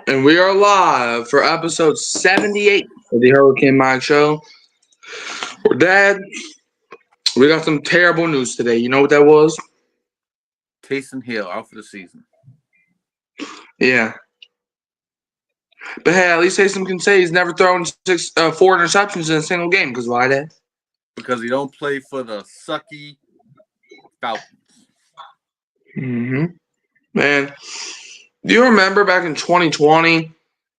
And we are live for episode 78 of the Hurricane Mike Show. Well, Dad, we got some terrible news today. You know what that was? Taysom Hill out for the season. Yeah. But hey, at least Taysom can say he's never thrown four interceptions in a single game. Because why, Dad? Because he don't play for the sucky Falcons. Mm-hmm. Man, do you remember back in 2020,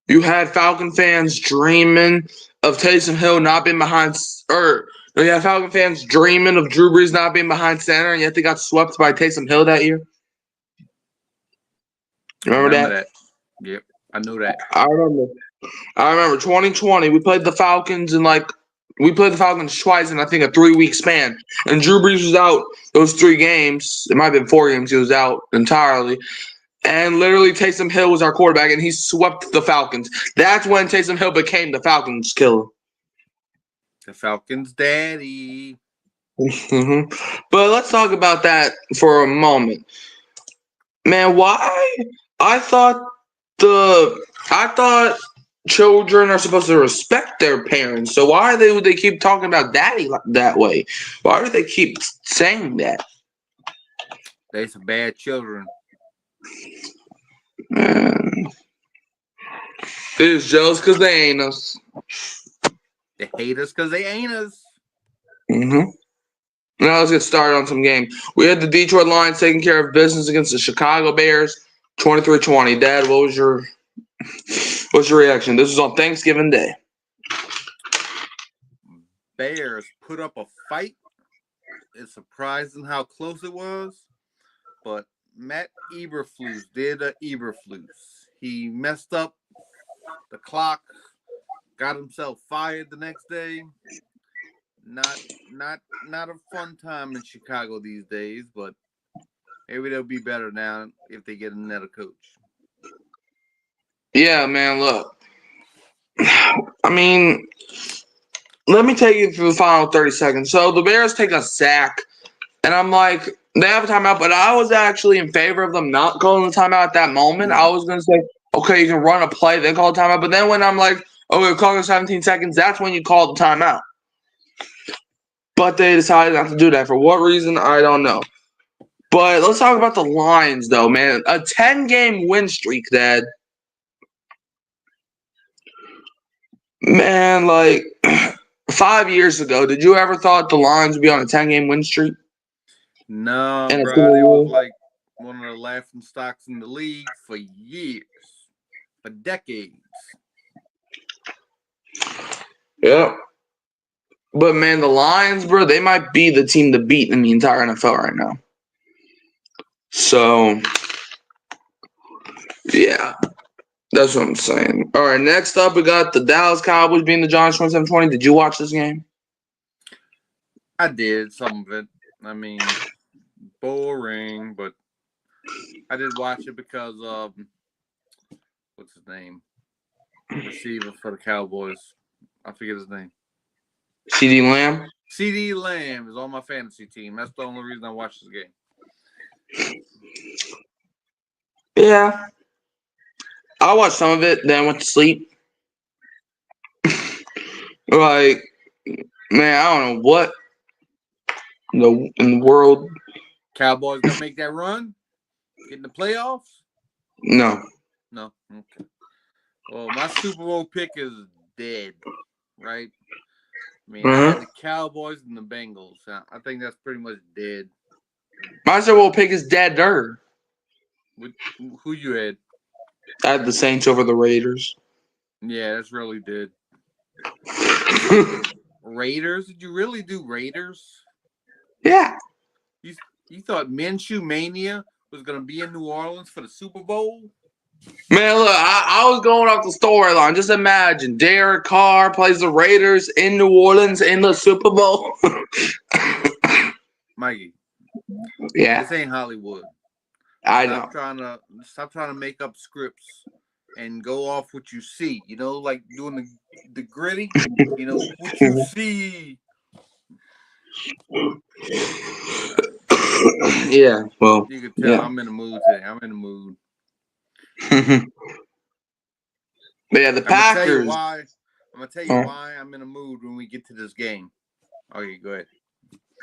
you had Falcon fans dreaming of Taysom Hill not being behind, you had Falcon fans dreaming of Drew Brees not being behind center, and yet they got swept by Taysom Hill that year? Remember that? Yep, I know that. I remember 2020. We played the Falcons twice in I think a 3-week span, and Drew Brees was out those 3 games. It might have been 4 games. He was out entirely, and literally Taysom Hill was our quarterback, and he swept the Falcons. That's when Taysom Hill became the Falcons killer. The Falcons' daddy. Mm-hmm. But let's talk about that for a moment, man. Why? I thought children are supposed to respect their parents. So why would they keep talking about daddy that way? Why do they keep saying that? They some bad children. Man. They're just jealous because they ain't us. They hate us because they ain't us. Mm-hmm. Now let's get started on some game. We had the Detroit Lions taking care of business against the Chicago Bears, 23-20. Dad, what's your reaction? This was on Thanksgiving Day. Bears put up a fight. It's surprising how close it was, but Matt Eberflus did a Eberflus. He messed up the clock, got himself fired the next day. Not a fun time in Chicago these days, but maybe they'll be better now if they get another coach. Yeah, man, look. I mean, let me take you through the final 30 seconds. So the Bears take a sack, and I'm like, they have a timeout, but I was actually in favor of them not calling the timeout at that moment. I was going to say, okay, you can run a play, then call a timeout. But then when I'm like, okay, call it 17 seconds, that's when you call the timeout. But they decided not to do that. For what reason, I don't know. But let's talk about the Lions, though, man. A 10-game win streak, Dad. Man, like 5 years ago, did you ever thought the Lions would be on a 10-game win streak? No, bro. They was like one of the laughing stocks in the league for years, for decades. Yeah. But, man, the Lions, bro, they might be the team to beat in the entire NFL right now. So, yeah, that's what I'm saying. All right, next up, we got the Dallas Cowboys beating the Giants 27-20. Did you watch this game? I did, some of it. I mean, boring, but I did watch it because of, what's his name? Receiver for the Cowboys. I forget his name. CeeDee Lamb? CeeDee Lamb is on my fantasy team. That's the only reason I watched this game. Yeah. I watched some of it, then I went to sleep. Like, man, I don't know what in the world. Cowboys gonna make that run? Get in the playoffs? No. No? Okay. Well, my Super Bowl pick is dead, right? I mean, I had the Cowboys and the Bengals. I think that's pretty much dead. My Super Bowl pick is deader. Who you had? I had the Saints over the Raiders. Yeah, that's really dead. Raiders? Did you really do Raiders? Yeah. You thought Minshew Mania was going to be in New Orleans for the Super Bowl? Man, look, I was going off the storyline. Just imagine Derek Carr plays the Raiders in New Orleans in the Super Bowl. Mikey. Yeah. This ain't Hollywood. I know. Stop trying to make up scripts and go off what you see. You know, like doing the gritty. You know, what you see. Yeah, well. You can tell I'm in the mood today. I'm in the mood. But yeah, the I'm gonna tell you Packers. why. I'm gonna tell you why I'm in a mood when we get to this game. Okay, go ahead.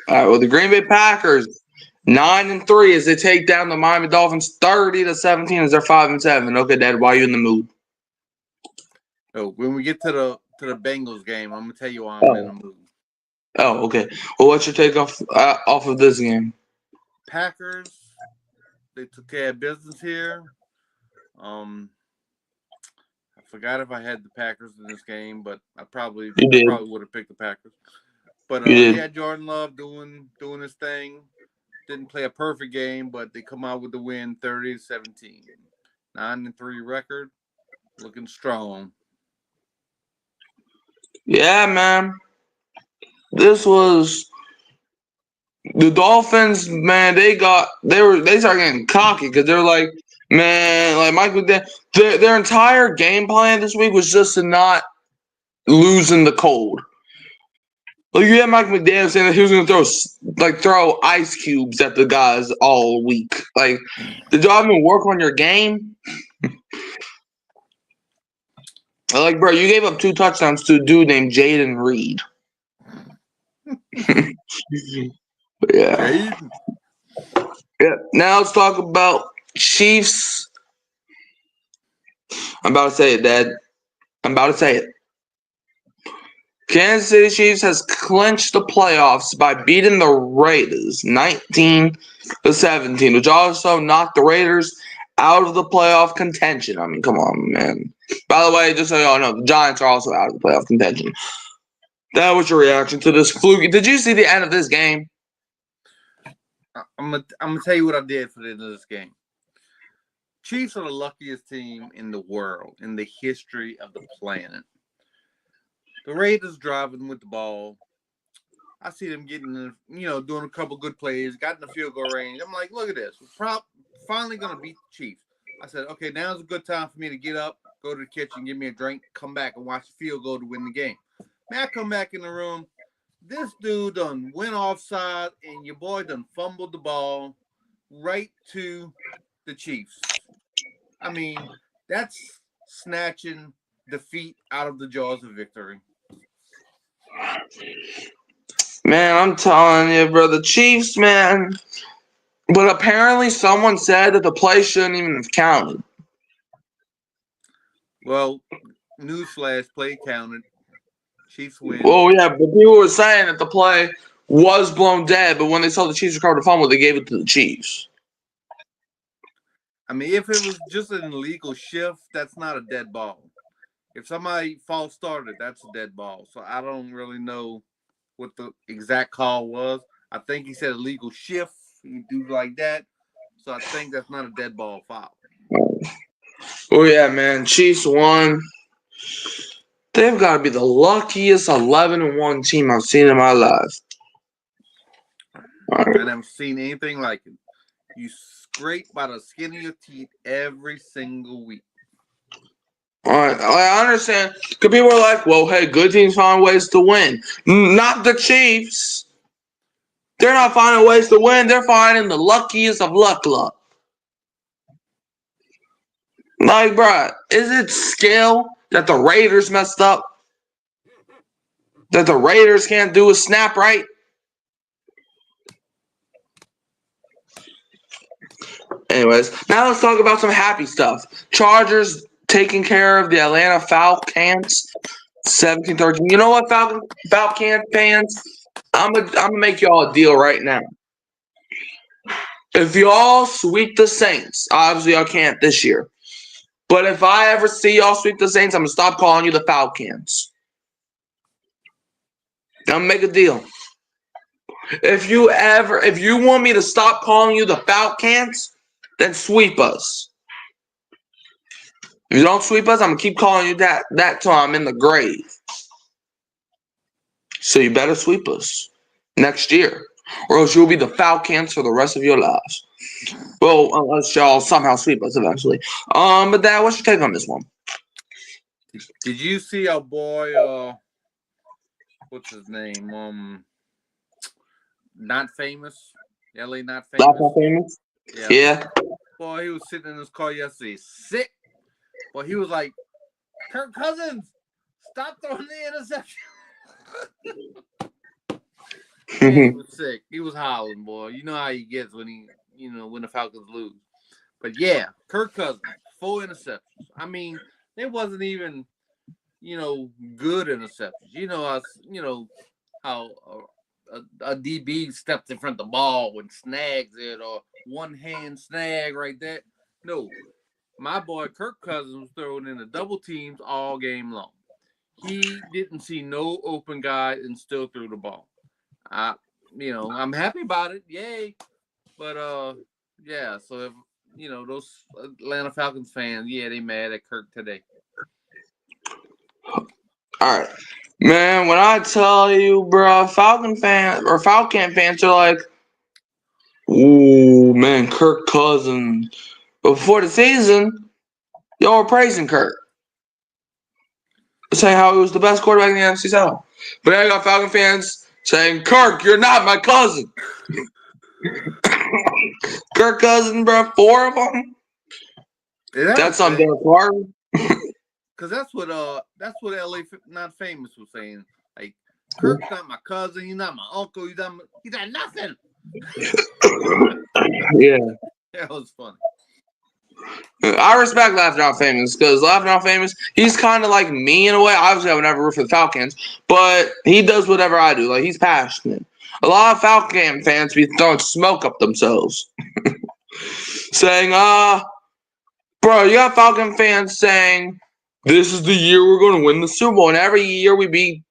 All right, well, the Green Bay Packers 9-3 as they take down the Miami Dolphins 30-17 as they're 5-7. Okay, Dad, why are you in the mood? So when we get to the Bengals game, I'm gonna tell you why I'm in the mood. Oh, okay. Well, what's your take off of this game? Packers, they took care of business here. I forgot if I had the Packers in this game, but I probably would have picked the Packers. But he had Jordan Love doing his thing. Didn't play a perfect game, but they come out with the win 30-17. 9-3 record. Looking strong. Yeah, man. This was the Dolphins, man. They started getting cocky because they're like, man, like Mike McDaniel. Their entire game plan this week was just to not lose in the cold. Like you had Mike McDaniel saying that he was going to throw ice cubes at the guys all week. Like, did y'all even work on your game? Like, bro, you gave up 2 touchdowns to a dude named Jaden Reed. Yeah. Yeah. Now let's talk about Chiefs. I'm about to say it, Dad. I'm about to say it. Kansas City Chiefs has clinched the playoffs by beating the Raiders 19-17, which also knocked the Raiders out of the playoff contention. I mean, come on, man. By the way, just so y'all know, the Giants are also out of the playoff contention. That was your reaction to this fluke. Did you see the end of this game? I'm gonna tell you what I did for the end of this game. Chiefs are the luckiest team in the world, in the history of the planet. The Raiders driving with the ball. I see them getting, doing a couple good plays, got in the field goal range. I'm like, look at this. We're finally going to beat the Chiefs. I said, okay, now's a good time for me to get up, go to the kitchen, give me a drink, come back and watch the field goal to win the game. Man, I come back in the room. This dude done went offside, and your boy done fumbled the ball right to the Chiefs. I mean, that's snatching defeat out of the jaws of victory. Man, I'm telling you, bro, the Chiefs, man. But apparently someone said that the play shouldn't even have counted. Well, newsflash, play counted. Chiefs win. Well, yeah, but people were saying that the play was blown dead, but when they saw the Chiefs recover the fumble, they gave it to the Chiefs. I mean, if it was just an illegal shift, that's not a dead ball. If somebody false started, that's a dead ball. So I don't really know what the exact call was. I think he said illegal shift. You do like that. So I think that's not a dead ball foul. Oh, yeah, man. Chiefs won. They've got to be the luckiest 11-1 team I've seen in my life. Right. I never seen anything like it. You scrape by the skin of your teeth every single week. All right, I understand. Because people are like, well, hey, good teams find ways to win. Not the Chiefs. They're not finding ways to win. They're finding the luckiest of luck. Like, bro, is it skill that the Raiders messed up? That the Raiders can't do a snap right? Anyways, now let's talk about some happy stuff. Chargers taking care of the Atlanta Falcons 17-13. You know what, Falcon fans? I'm gonna make y'all a deal right now. If y'all sweep the Saints, obviously y'all can't this year. But if I ever see y'all sweep the Saints, I'm gonna stop calling you the Falcons. I'm gonna make a deal. If you want me to stop calling you the Falcons, then sweep us. If you don't sweep us, I'm gonna keep calling you that till I'm in the grave. So you better sweep us next year, or else you'll be the Falcons for the rest of your lives. Well, unless y'all somehow sweep us eventually. But Dad, what's your take on this one? Did you see our boy? What's his name? Not famous. LA not famous. Not famous. Yeah. Boy, he was sitting in his car yesterday, sick. Boy, he was like Kirk Cousins, stop throwing the interception. Man, he was sick. He was howling, boy. You know how he gets when when the Falcons lose. But yeah, Kirk Cousins, 4 interceptions. I mean, it wasn't even, good interceptions. How a DB steps in front of the ball and snags it, or one hand snag right there. No, my boy Kirk Cousins was throwing in the double teams all game long. He didn't see no open guy and still threw the ball. I'm happy about it. Yay. But yeah, so if those Atlanta Falcons fans, yeah, they mad at Kirk today. All right. Man, when I tell you, bro, Falcon fans are like, ooh, man, Kirk Cousins. But before the season, y'all were praising Kirk. Saying how he was the best quarterback in the NFC South. But now you got Falcon fans saying, Kirk, you're not my cousin. Kirk Cousins, bro, 4 of them? That's on Derek Carr. Because that's what LA Not Famous was saying. Like, Kirk's not my cousin. He's not my uncle. He's not nothing. Yeah. That was funny. I respect Laughing Out Famous because Laughing Out Famous, he's kind of like me in a way. Obviously, I would never root for the Falcons, but he does whatever I do. Like, he's passionate. A lot of Falcon fans be throwing smoke up themselves. Saying, bro, you got Falcon fans saying, this is the year we're going to win the Super Bowl. And every year we be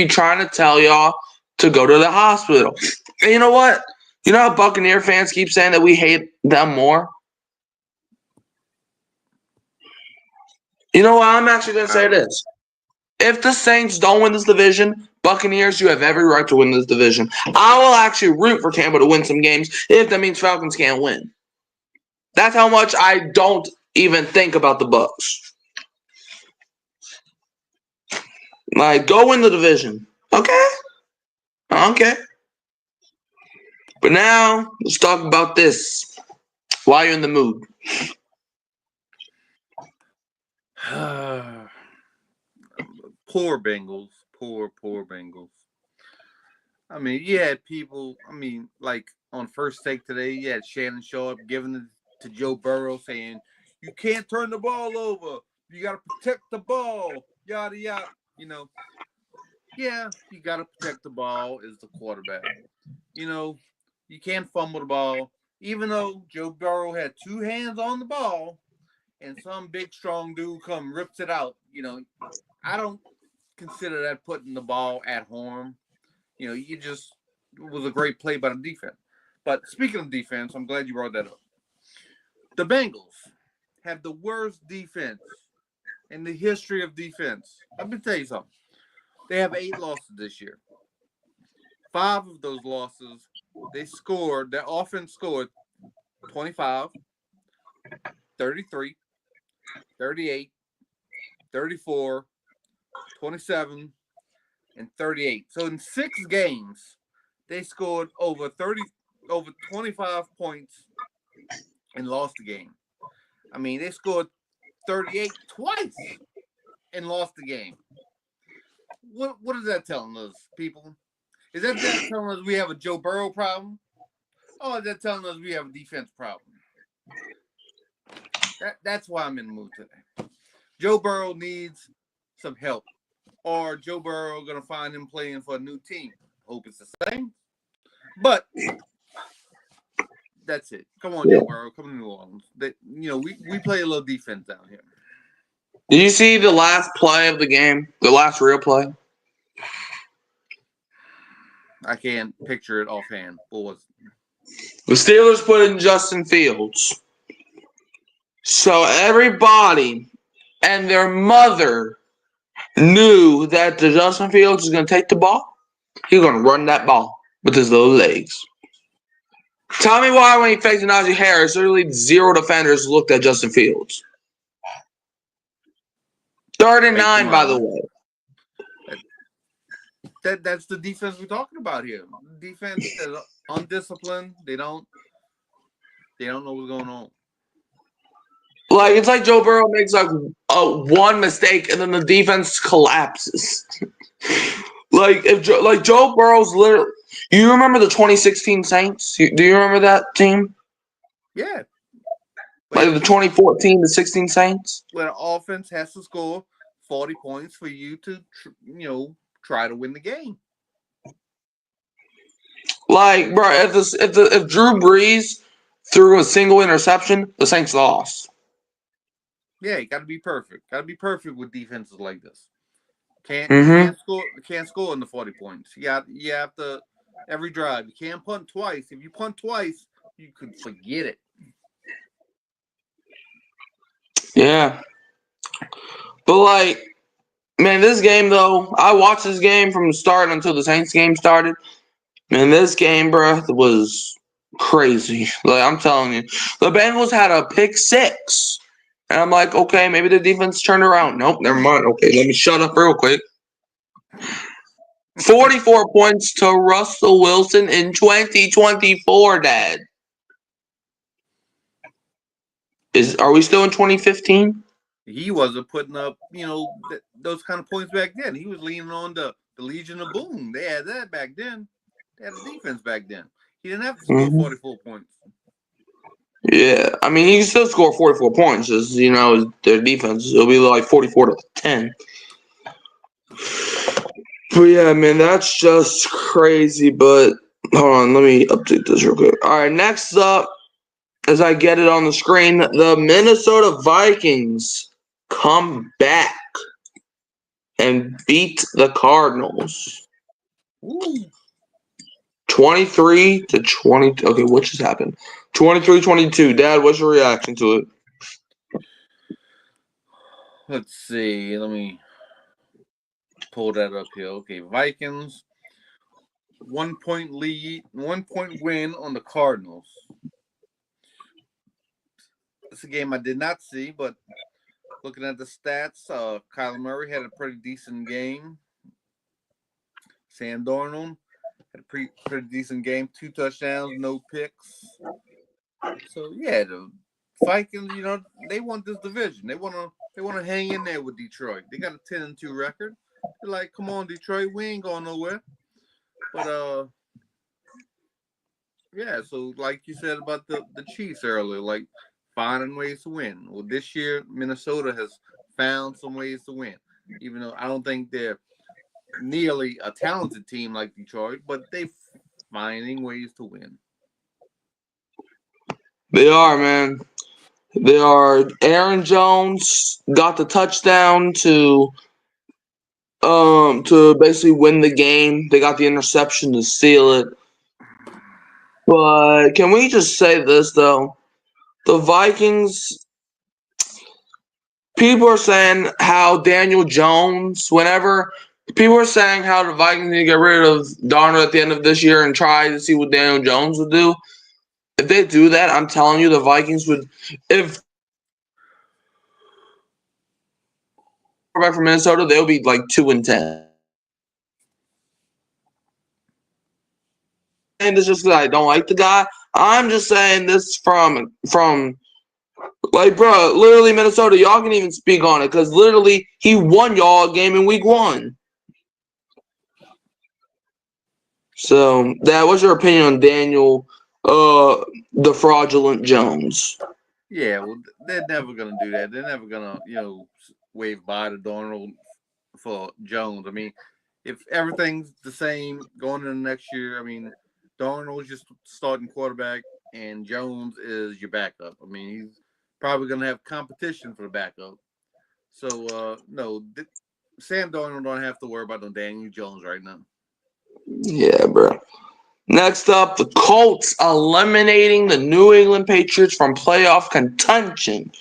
trying to tell y'all to go to the hospital. And you know what? You know how Buccaneer fans keep saying that we hate them more? You know what? I'm actually going to say this. If the Saints don't win this division, Buccaneers, you have every right to win this division. I will actually root for Tampa to win some games if that means Falcons can't win. That's how much I don't even think about the Bucs. Like, go win the division. Okay? Okay. But now, let's talk about this. Why you're in the mood. Poor Bengals. Poor Bengals. I mean, you had people, like on First Take today, you had Shannon Sharpe giving it to Joe Burrow saying, you can't turn the ball over. You got to protect the ball. Yada, yada. Yeah, you got to protect the ball as the quarterback. You can't fumble the ball. Even though Joe Burrow had 2 hands on the ball and some big, strong dude rips it out, I don't consider that putting the ball at home. It was a great play by the defense. But speaking of defense, I'm glad you brought that up. The Bengals have the worst defense in the history of defense. Let me tell you something. They have 8 losses this year. 5 of those losses, their offense scored 25, 33, 38, 34, 27, and 38. So in 6 games, they scored over 25 points and lost the game. They scored 38 twice and lost the game. What is that telling us, people? Is that telling us we have a Joe Burrow problem? Or is that telling us we have a defense problem? That's why I'm in the mood today. Joe Burrow needs some help. Or Joe Burrow going to find him playing for a new team. Hope it's the same. But that's it. Come on, Joe Burrow. Come to New Orleans. We play a little defense down here. Did you see the last play of the game? The last real play? I can't picture it offhand. What was it? The Steelers put in Justin Fields. So everybody and their mother knew that the Justin Fields is going to take the ball. He's going to run that ball with his little legs. Tell me why when he faced Najee Harris, literally 0 defenders looked at Justin Fields. 3rd and 9, by the way. That's the defense we're talking about here. Defense is undisciplined. They don't know what's going on. Like it's like Joe Burrow makes like one mistake and then the defense collapses. Like if Joe Burrow's literally, you remember the 2016 Saints? Do you remember that team? Yeah. Like When the 2014 to 16 Saints? when an offense has to score 40 points for you to try to win the game. Like, bro, if Drew Brees threw a single interception, the Saints lost. Yeah, you got to be perfect. Got to be perfect with defenses like this. Can't Mm-hmm. can't score in the 40 points. You have to every drive. You can't punt twice. If you punt twice, you could forget it. Yeah. But like, man, this game though, I watched this game from the start until the Saints game started. Man, this game, bro, was crazy. Like I'm telling you, the Bengals had a pick six, and I'm like, okay, maybe the defense turned around. Nope, never mind. Okay, let me shut up real quick. 44 points to Russell Wilson in 2024, Dad. Are we still in 2015? He wasn't putting up, those kind of points back then. He was leaning on the Legion of Boom. They had that back then. They had a defense back then. He didn't have to score 44 points. Yeah, I mean he can still score 44 points. As you know, their defense it'll be like 44-10. But yeah, man, that's just crazy. But hold on, let me update this real quick. All right, next up, as I get it on the screen, the Minnesota Vikings come back and beat the Cardinals. Ooh. 23-20. Okay, what just happened? 23-22. Dad, what's your reaction to it? Let's see. Let me pull that up here. Okay, Vikings 1-point lead, 1-point win on the Cardinals. It's a game I did not see, but looking at the stats, Kyler Murray had a pretty decent game. Sam Darnold had a pretty decent game. 2 touchdowns, no picks. So yeah, the Vikings, they want this division. They want to hang in there with Detroit. They got a 10-2 record. They're like, come on, Detroit, we ain't going nowhere. But yeah. So like you said about the Chiefs earlier, like finding ways to win. Well, this year Minnesota has found some ways to win, even though I don't think they're nearly a talented team like Detroit, but they finding ways to win. They are, man. They are. Aaron Jones got the touchdown to basically win the game. They got the interception to seal it. But can we just say this though? The Vikings, people are saying how Daniel Jones, whenever people are saying how the Vikings need to get rid of Darnold at the end of this year and try to see what Daniel Jones would do. If they do that, I'm telling you, the Vikings would. If back from Minnesota, they'll be like 2-10. And it's just because I don't like the guy. I'm just saying this from like, bro, literally Minnesota. Y'all can even speak on it because literally he won y'all a game in week 1. So, Dad, what's your opinion on Daniel, the fraudulent Jones? Yeah, well, they're never gonna do that. They're never gonna, wave bye to Darnold for Jones. I mean, if everything's the same going into next year, I mean, Darnold's just starting quarterback, and Jones is your backup. I mean, he's probably gonna have competition for the backup. So, no, Sam Darnold don't have to worry about no Daniel Jones right now. Yeah, bro. Next up, the Colts eliminating the New England Patriots from playoff contention.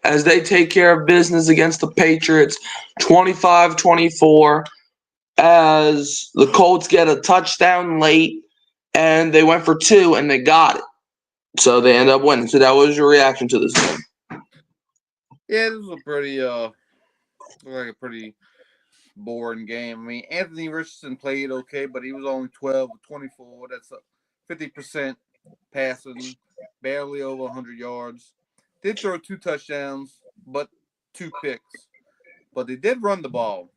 As they take care of business against the Patriots 25-24 as the Colts get a touchdown late and they went for 2 and they got it. So they end up winning. So that was your reaction to this game. Yeah, this was a pretty boring game. I mean, Anthony Richardson played okay, but he was only 12 of 24. That's a 50% passing, barely over 100 yards. Did throw 2 touchdowns, but 2 picks. But they did run the ball.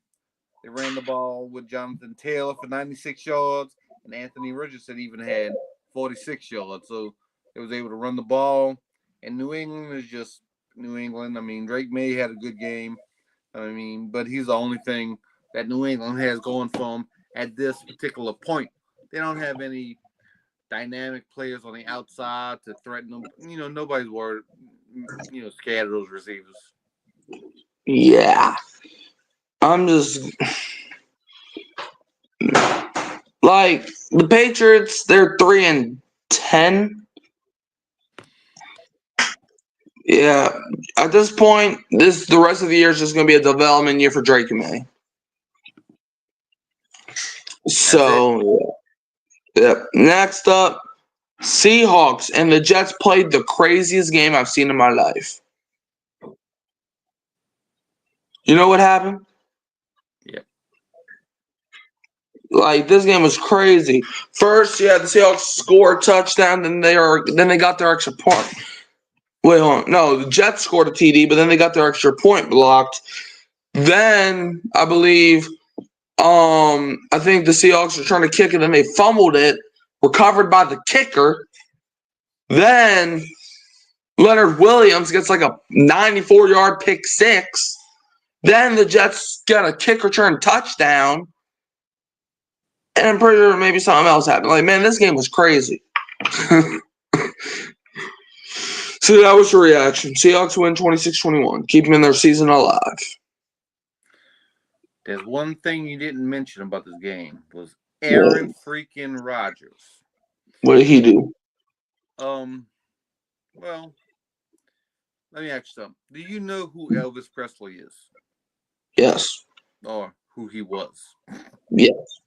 They ran the ball with Jonathan Taylor for 96 yards, and Anthony Richardson even had 46 yards. So they was able to run the ball. And New England is just New England. I mean, Drake May had a good game. I mean, but he's the only thing that New England has going for them at this particular point. They don't have any dynamic players on the outside to threaten them. Nobody's worried, scared of those receivers. Yeah. I'm just like the Patriots, they're 3-10. Yeah. At this point, the rest of the year is just gonna be a development year for Drake and May. So yeah. Next up, Seahawks and the Jets played the craziest game I've seen in my life. You know what happened? Yep. Like this game was crazy. First, the Seahawks score a touchdown, then they got their extra point. Wait, hold on. No, the Jets scored a TD, but then they got their extra point blocked. Then I believe, I think the Seahawks were trying to kick it, and they fumbled it, recovered by the kicker. Then Leonard Williams gets like a 94-yard pick six. Then the Jets got a kick return touchdown. And I'm pretty sure maybe something else happened. Like, man, this game was crazy. So that was your reaction. Seahawks win 26-21. Keep them in their season alive. There's one thing you didn't mention about this game was Aaron freaking Rodgers. What did he do? Well, let me ask you something. Do you know who Elvis Presley is? Yes. Or who he was? Yes.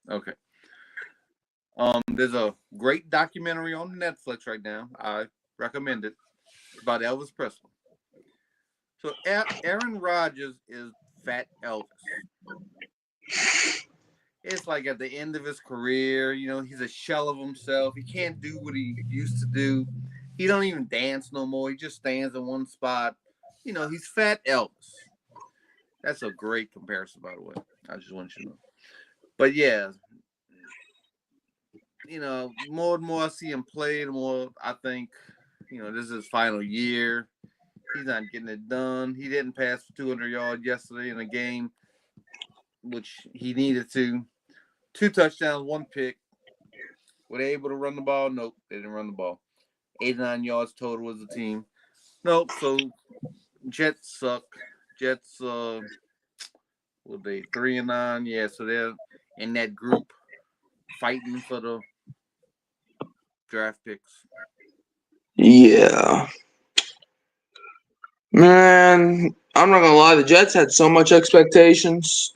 Okay. There's a great documentary on Netflix right now. I recommend it. About Elvis Presley. So Aaron Rodgers is Fat Elvis. It's like at the end of his career, he's a shell of himself. He can't do what he used to do. He don't even dance no more. He just stands in one spot. He's Fat Elvis. That's a great comparison, by the way. I just want you to know. But yeah, more and more I see him play, the more I think, this is his final year. He's not getting it done. He didn't pass for 200 yards yesterday in a game, which he needed to. 2 touchdowns, 1 pick. Were they able to run the ball? Nope, they didn't run the ball. 89 yards total as a team. Nope, so Jets suck. Jets, were they 3-9? Yeah, so they're in that group fighting for the draft picks. Yeah. Man, I'm not going to lie. The Jets had so much expectations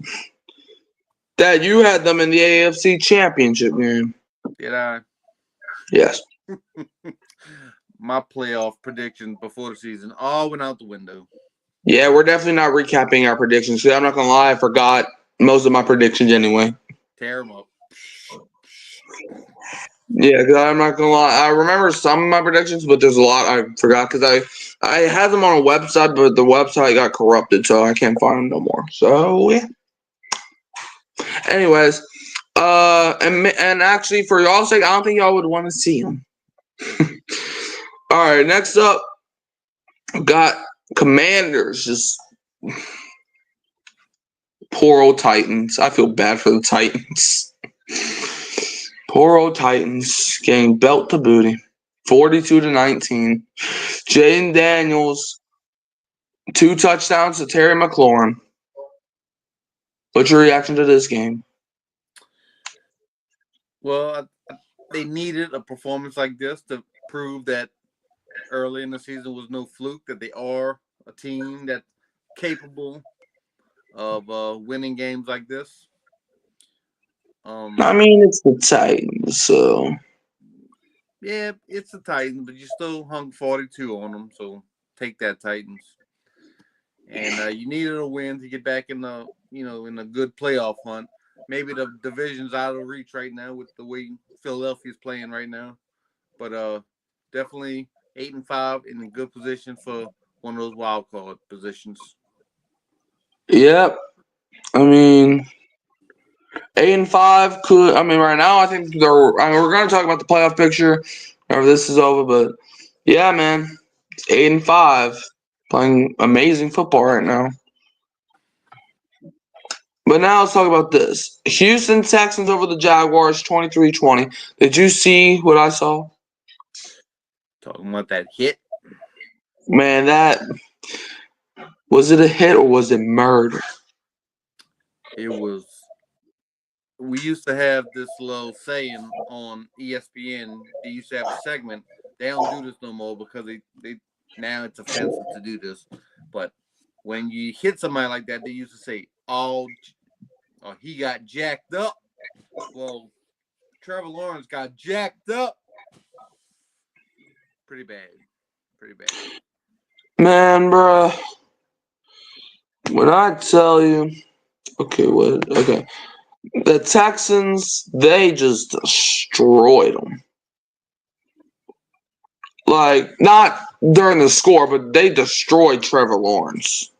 that you had them in the AFC Championship game. Did I? Yes. My playoff predictions before the season all went out the window. Yeah, we're definitely not recapping our predictions. I'm not going to lie. I forgot most of my predictions anyway. Tear them up. Yeah, because I'm not going to lie. I remember some of my predictions, but there's a lot I forgot because I had them on a website, but the website got corrupted, so I can't find them no more. So, yeah. Anyways, and actually, for y'all's sake, I don't think y'all would want to see them. All right, next up, got Commanders. Just poor old Titans. I feel bad for the Titans. Poor old Titans getting belt to booty, 42-19. Jaden Daniels, 2 touchdowns to Terry McLaurin. What's your reaction to this game? Well, they needed a performance like this to prove that early in the season was no fluke, that they are a team that's capable of winning games like this. I mean, it's the Titans, so. Yeah, it's the Titans, but you still hung 42 on them, so take that, Titans. And you needed a win to get back in the, in a good playoff hunt. Maybe the division's out of reach right now with the way Philadelphia's playing right now. But definitely 8-5 in a good position for one of those wild card positions. Yep. I mean, 8-5 could. I mean, right now I think they're. I mean, we're gonna talk about the playoff picture whenever this is over, but yeah, man, it's 8-5, playing amazing football right now. But now let's talk about this. Houston Texans over the Jaguars 23-20. Did you see what I saw? Talking about that hit. Man, that was it a hit or was it murder? It was. We used to have this little saying on ESPN. They used to have a segment. They don't do this no more because they now it's offensive to do this. But when you hit somebody like that, they used to say, "Oh, he got jacked up." Well, Trevor Lawrence got jacked up. Pretty bad. Pretty bad. Man, bruh. When I tell you, okay, what? Okay, the Texans, they just destroyed them. Like, not during the score, but they destroyed Trevor Lawrence.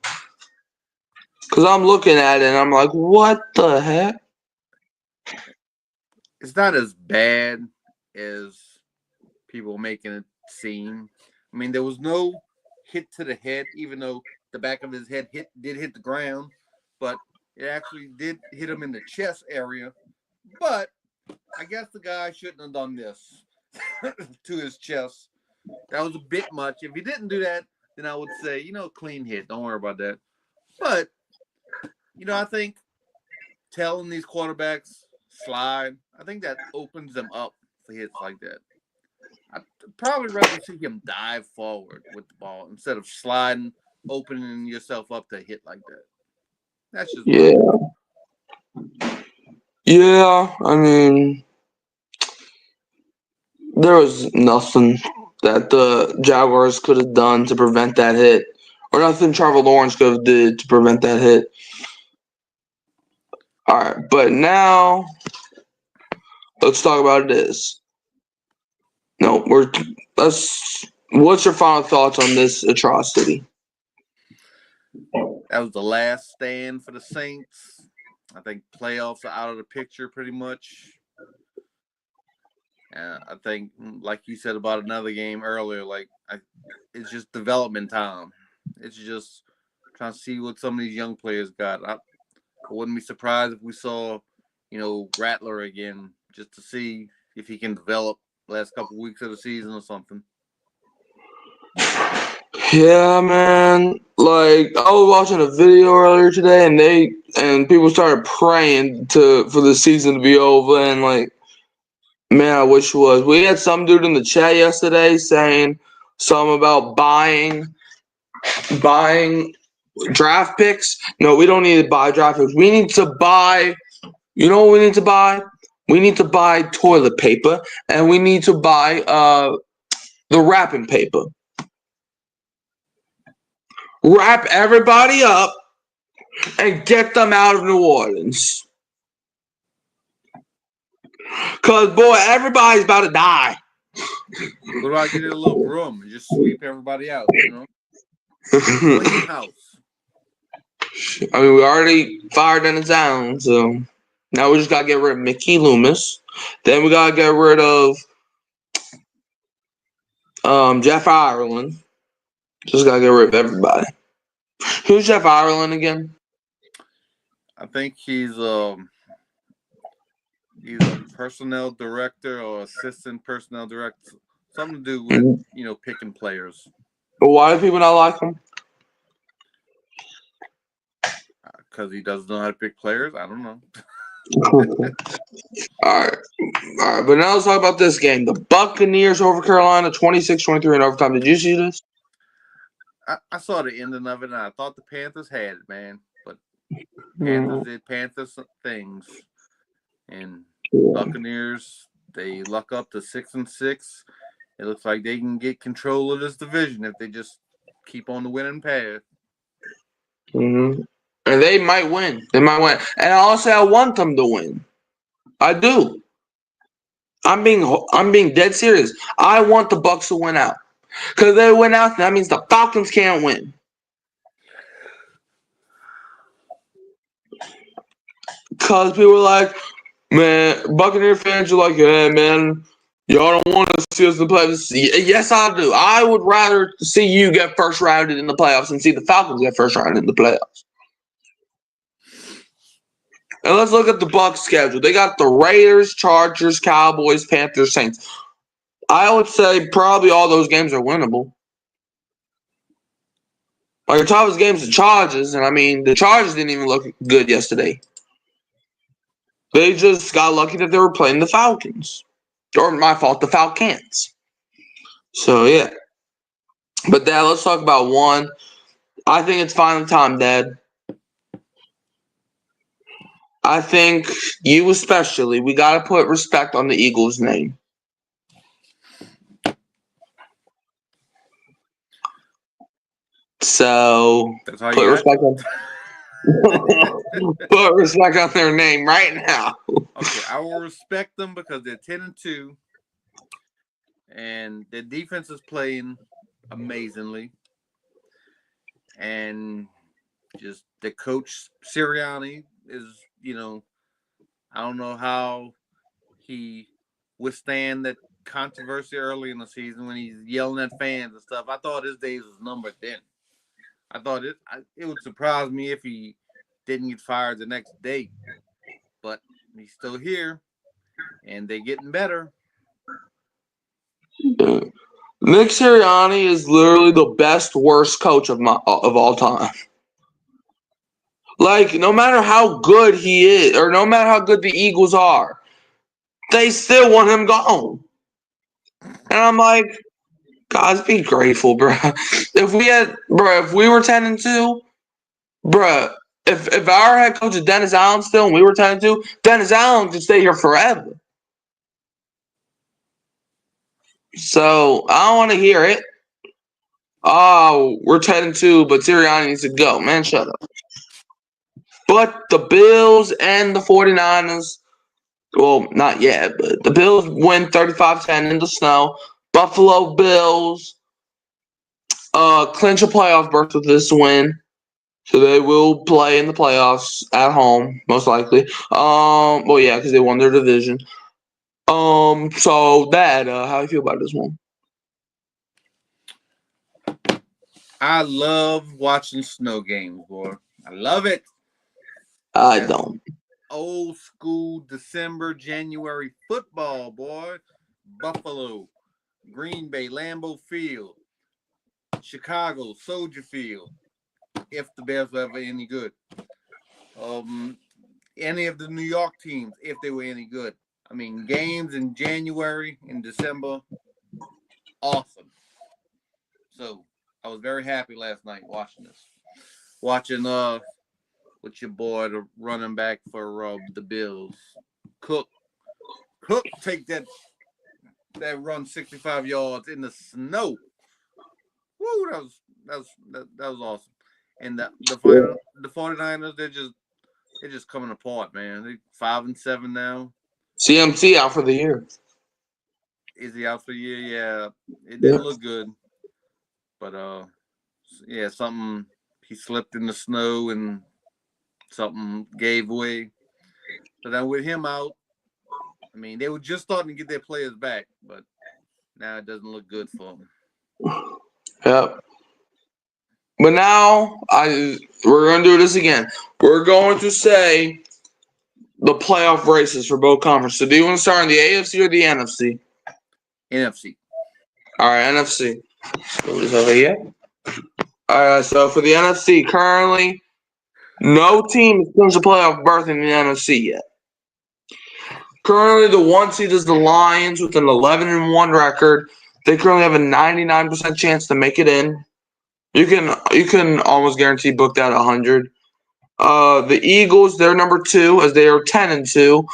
Because I'm looking at it and I'm like, what the heck? It's not as bad as people making it seem. I mean, there was no hit to the head, even though the back of his head did hit the ground, but it actually did hit him in the chest area. But I guess the guy shouldn't have done this to his chest. That was a bit much. If he didn't do that, then I would say, clean hit. Don't worry about that. But, I think telling these quarterbacks slide, I think that opens them up for hits like that. I'd probably rather see him dive forward with the ball instead of sliding, opening yourself up to hit like that. That's just Yeah, I mean, there was nothing that the Jaguars could have done to prevent that hit, or nothing Trevor Lawrence could have did to prevent that hit. All right, but now let's talk about this. No, let's. What's your final thoughts on this atrocity? That was the last stand for the Saints. I think playoffs are out of the picture pretty much. I think, like you said about another game earlier, it's just development time. It's just trying to see what some of these young players got. I wouldn't be surprised if we saw, Rattler again, just to see if he can develop the last couple of weeks of the season or something. Yeah, man. Like, I was watching a video earlier today, and people started praying for the season to be over, and like, man, I wish it was. We had some dude in the chat yesterday saying something about buying draft picks. No, we don't need to buy draft picks. We need to buy. You know what we need to buy? We need to buy toilet paper, and we need to buy the wrapping paper. Wrap everybody up and get them out of New Orleans. Because, boy, everybody's about to die. What about getting a little broom and just sweep everybody out, Clean house. I mean, we already fired Dennis Allen, so now we just got to get rid of Mickey Loomis. Then we got to get rid of Jeff Ireland. Just got to get rid of everybody. Who's Jeff Ireland again? I think he's a personnel director or assistant personnel director. Something to do with, picking players. But why do people not like him? Because he doesn't know how to pick players? I don't know. All right. But now let's talk about this game. The Buccaneers over Carolina, 26-23 in overtime. Did you see this? I saw the ending of it, and I thought the Panthers had it, man. But Panthers did Panthers things. And Buccaneers, they luck up to 6-6. It looks like they can get control of this division if they just keep on the winning path. Mm-hmm. And they might win. And I'll say I want them to win. I do. I'm being dead serious. I want the Bucs to win out. Because they went out, that means the Falcons can't win. Because people were like, man, Buccaneer fans are like, yeah, man, y'all don't want to see us in the playoffs. Yes, I do. I would rather see you get first rounded in the playoffs and see the Falcons get first rounded in the playoffs. And let's look at the Bucs schedule. They got the Raiders, Chargers, Cowboys, Panthers, Saints. I would say probably all those games are winnable. Like the toughest game's the Chargers, and I mean the Chargers didn't even look good yesterday. They just got lucky that they were playing the Falcons. Or my fault, the Falcons. So yeah. But Dad, let's talk about one. I think it's finally time, Dad. I think you especially, we got to put respect on the Eagles' name. So That's how put you respect on put respect on their name right now. Okay, I will respect them because they're 10-2, and their defense is playing amazingly, and just the coach Sirianni is, I don't know how he withstand that controversy early in the season when he's yelling at fans and stuff. I thought his days was numbered then. I thought it would surprise me if he didn't get fired the next day, but he's still here, and they're getting better. Nick Sirianni is literally the best, worst coach of all time. Like, no matter how good he is, or no matter how good the Eagles are, they still want him gone. And I'm like, guys, be grateful, bro. If we were 10-2, bro, if our head coach is Dennis Allen still and we were 10-2, Dennis Allen could stay here forever. So I don't want to hear it. Oh, we're 10-2, but Sirianni needs to go. Man, shut up. But the Bills and the 49ers, well, not yet, but the Bills win 35-10 in the snow. Buffalo Bills clinch a playoff berth with this win. So they will play in the playoffs at home, most likely. Well, yeah, because they won their division. So Dad, how do you feel about this one? I love watching snow games, boy. I love it. I don't. Old school December, January football, boy. Buffalo, Green Bay, Lambeau Field, Chicago, Soldier Field. If the Bears were ever any good. Any of the New York teams, if they were any good. I mean, games in January and December, awesome. So I was very happy last night watching this. Watching with your boy, the running back for the Bills, Cook take that run 65 yards in the snow. Woo, that was awesome. And the 49ers, they're just coming apart, man. They're 5-7 now. CMC out for the year. Is he out for the year? Yeah, it didn't look good. But yeah, something, he slipped in the snow and something gave way. So then with him out, I mean, they were just starting to get their players back, but now it doesn't look good for them. Yep. But now we're gonna do this again. We're going to say the playoff races for both conferences. So do you want to start in the AFC or the NFC? NFC. All right, NFC. Move this over here. All right, so for the NFC, currently, no team has clinched a playoff berth in the NFC yet. Currently, the 1 seed is the Lions with an 11-1 record. They currently have a 99% chance to make it in. You can almost guarantee book that 100. The Eagles, they're number 2 as they are 10-2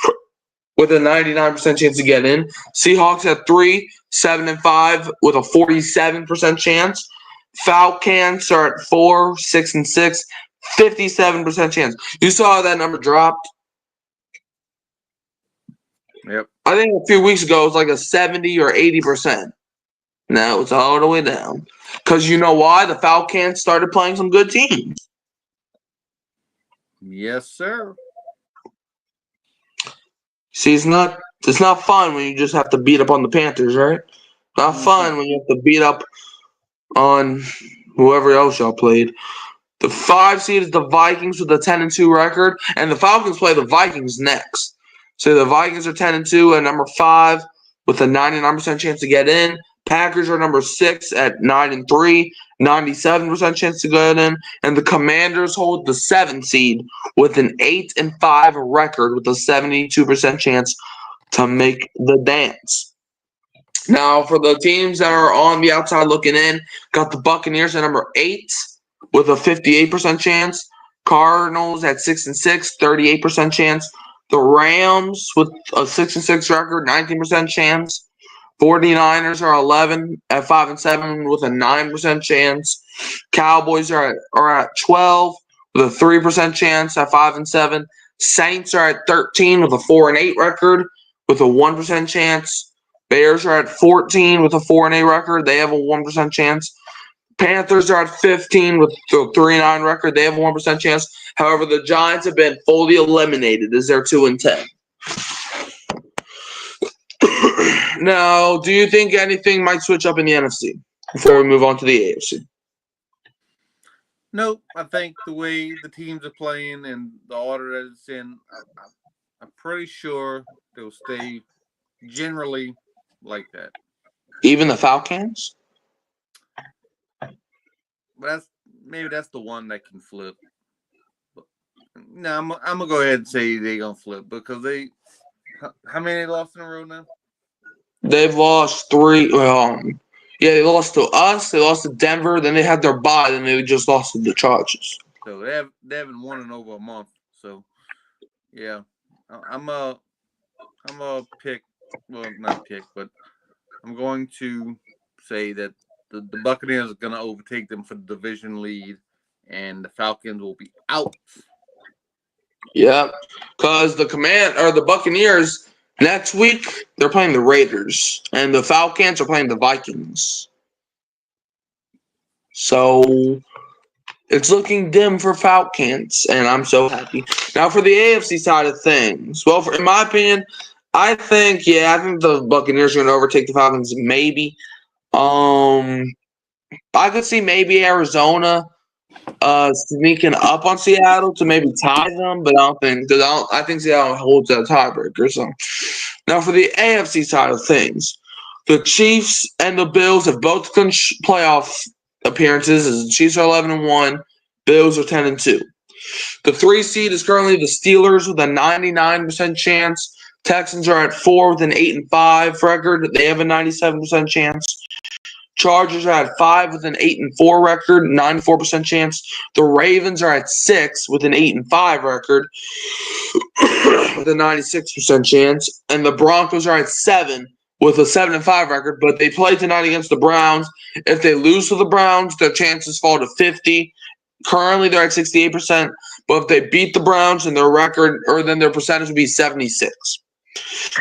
with a 99% chance to get in. Seahawks at 3, 7-5 with a 47% chance. Falcons are at 4, 6-6, 57% chance. You saw that number dropped. Yep. I think a few weeks ago it was like a 70 or 80%. Now it's all the way down. Because you know why? The Falcons started playing some good teams. Yes, sir. See, it's not fun when you just have to beat up on the Panthers, right? Not fun when you have to beat up on whoever else y'all played. The 5 seed is the Vikings with a 10-2 record, and the Falcons play the Vikings next. So the Vikings are 10-2 at number 5 with a 99% chance to get in. Packers are number 6 at 9-3, 97% chance to get in, and the Commanders hold the 7 seed with an 8-5 record with a 72% chance to make the dance. Now, for the teams that are on the outside looking in, got the Buccaneers at number 8 with a 58% chance. Cardinals at 6-6, 38% chance. The Rams with a 6-6 record, 19% chance. 49ers are 11 at 5-7 with a 9% chance. Cowboys are at 12 with a 3% chance at 5-7. Saints are at 13 with a 4-8 record with a 1% chance. Bears are at 14 with a 4-8 record. They have a 1% chance. Panthers are at 15 with a 3-9 record. They have a 1% chance. However, the Giants have been fully eliminated as they're 2-10. Now, do you think anything might switch up in the NFC before we move on to the AFC? Nope. I think the way the teams are playing and the order that it's in, I'm pretty sure they'll stay generally like that. Even the Falcons? But that's the one that can flip. But, no, I'm gonna go ahead and say they're gonna flip because how many they lost in a row now? They've lost 3. They lost to us. They lost to Denver. Then they had their bye. Then they just lost to the Chargers. So they haven't won in over a month. So yeah, I'm a pick. Well, not pick, but I'm going to say that the Buccaneers are going to overtake them for the division lead, and the Falcons will be out. Yeah, because the Buccaneers next week they're playing the Raiders, and the Falcons are playing the Vikings. So it's looking dim for Falcons, and I'm so happy. Now for the AFC side of things, well, in my opinion, I think the Buccaneers are going to overtake the Falcons. Maybe, I could see maybe Arizona sneaking up on Seattle to maybe tie them, but I don't think because I think Seattle holds that tiebreaker. So now for the AFC side of things, the Chiefs and the Bills have both clinched playoff appearances. As the Chiefs are 11-1, Bills are 10-2. The 3 seed is currently the Steelers with a 99% chance. Texans are at 4 with an 8-5 record. They have a 97% chance. Chargers are at 5 with an 8-4 record, 94% chance. The Ravens are at 6 with an 8-5 record, with a 96% chance. And the Broncos are at 7 with a 7-5 record, but they play tonight against the Browns. If they lose to the Browns, their chances fall to 50. Currently, they're at 68%, but if they beat the Browns, then their percentage would be 76.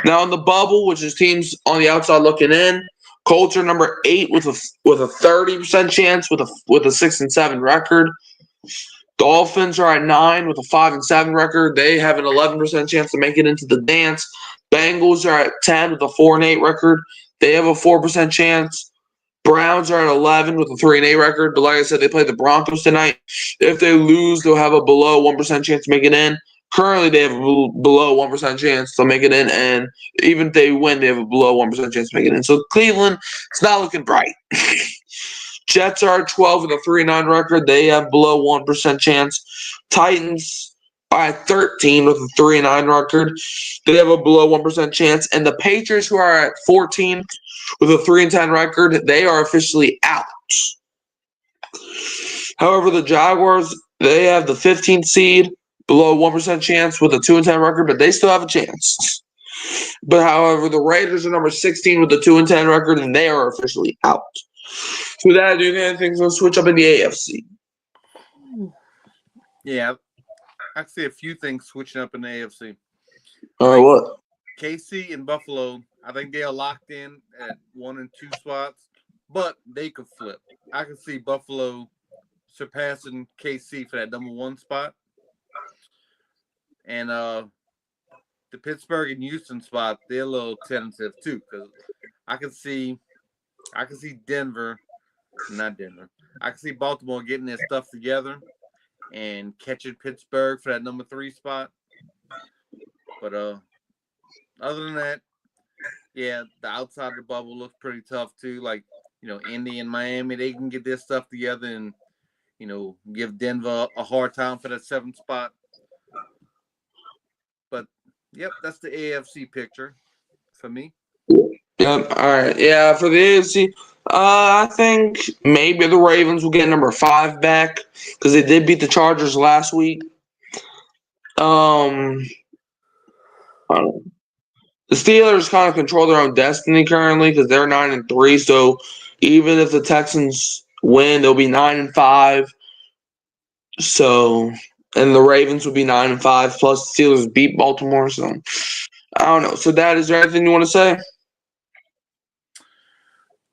Now, in the bubble, which is teams on the outside looking in, Colts are number 8 with a 30% chance with a 6-7 record. Dolphins are at 9 with a 5-7 record. They have an 11% chance to make it into the dance. Bengals are at 10 with a 4-8 record. They have a 4% chance. Browns are at 11 with a 3-8 record. But like I said, they play the Broncos tonight. If they lose, they'll have a below 1% chance to make it in. Currently, they have a below 1% chance to make it in, and even if they win, they have a below 1% chance to make it in. So Cleveland, it's not looking bright. Jets are at 12 with a 3-9 record. They have below 1% chance. Titans are at 13 with a 3-9 record. They have a below 1% chance. And the Patriots, who are at 14 with a 3-10 record, they are officially out. However, the Jaguars, they have the 15th seed, below 1% chance with a 2-10 record, but they still have a chance. But however, the Raiders are number 16 with a 2-10 record, and they are officially out. So that, do you think anything's going to switch up in the AFC? Yeah, I can see a few things switching up in the AFC. What? KC and Buffalo, I think they are locked in at 1 and 2 spots. but they could flip. I can see Buffalo surpassing KC for that number 1 spot, and the Pittsburgh and Houston spot, they're a little tentative too, because I can see Denver, not Denver. I can see Baltimore getting their stuff together and catching Pittsburgh for that number 3 spot. But other than that, yeah, the outside of the bubble looks pretty tough too. Like, Indy and Miami, they can get their stuff together and, give Denver a hard time for that 7th spot. But yep, that's the AFC picture for me. Yep. All right. Yeah, for the AFC, I think maybe the Ravens will get number 5 back because they did beat the Chargers last week. I don't know. The Steelers kind of control their own destiny currently because they're 9-3. So even if the Texans win, they'll be 9-5. So, and the Ravens would be 9-5. Plus, the Steelers beat Baltimore. So, I don't know. So, Dad, is there anything you want to say?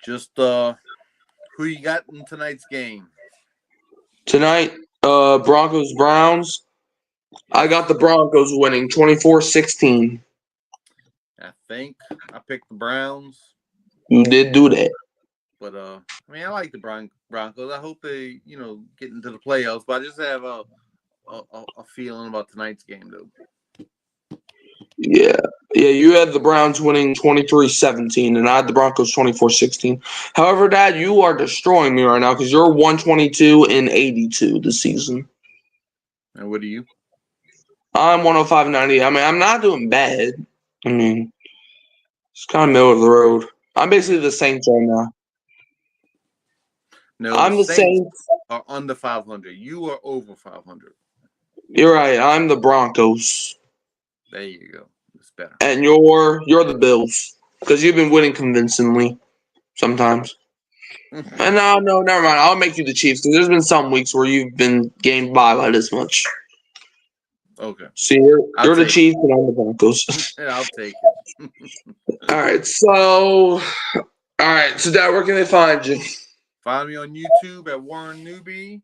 Just who you got in tonight's game? Tonight, Broncos Browns. I got the Broncos winning 24-16. I think I picked the Browns. You did do that. But I like the Broncos. I hope they, get into the playoffs. But I just have a feeling about tonight's game, though. Yeah. Yeah, you had the Browns winning 23-17, and I had the Broncos 24-16. However, Dad, you are destroying me right now because you're 122-82 this season. And what are you? I'm 105-90. I mean, I'm not doing bad. I mean, it's kind of middle of the road. I'm basically the Saints right now. No, I'm the Saints. Are under 500. You are over 500. You're right. I'm the Broncos. There you go. It's better. And you're the Bills because you've been winning convincingly sometimes. And no, never mind. I'll make you the Chiefs because there's been some weeks where you've been gamed by this much. Okay. So you're the Chiefs and I'm the Broncos. Yeah, I'll take it. All right. So Dad, where can they find you? Find me on YouTube at Warren Newby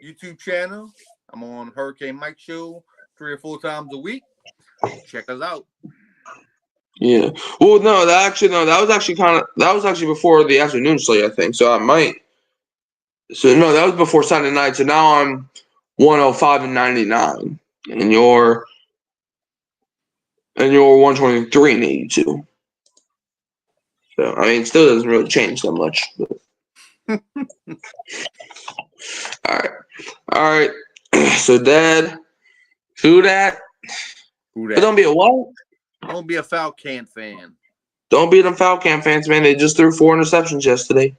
YouTube channel. I'm on Hurricane Mike Show 3 or 4 times a week. Check us out. Yeah. Well, no, that was actually before the afternoon slate, I think. So I might. So no, that was before Sunday night. So now I'm 105-99, and you're 123-82. So I mean, it still doesn't really change that much. But. All right. So, Dad, who that? But don't be a what? Don't be a Falcon fan. Don't be them Falcon fans, man. They just threw 4 interceptions yesterday.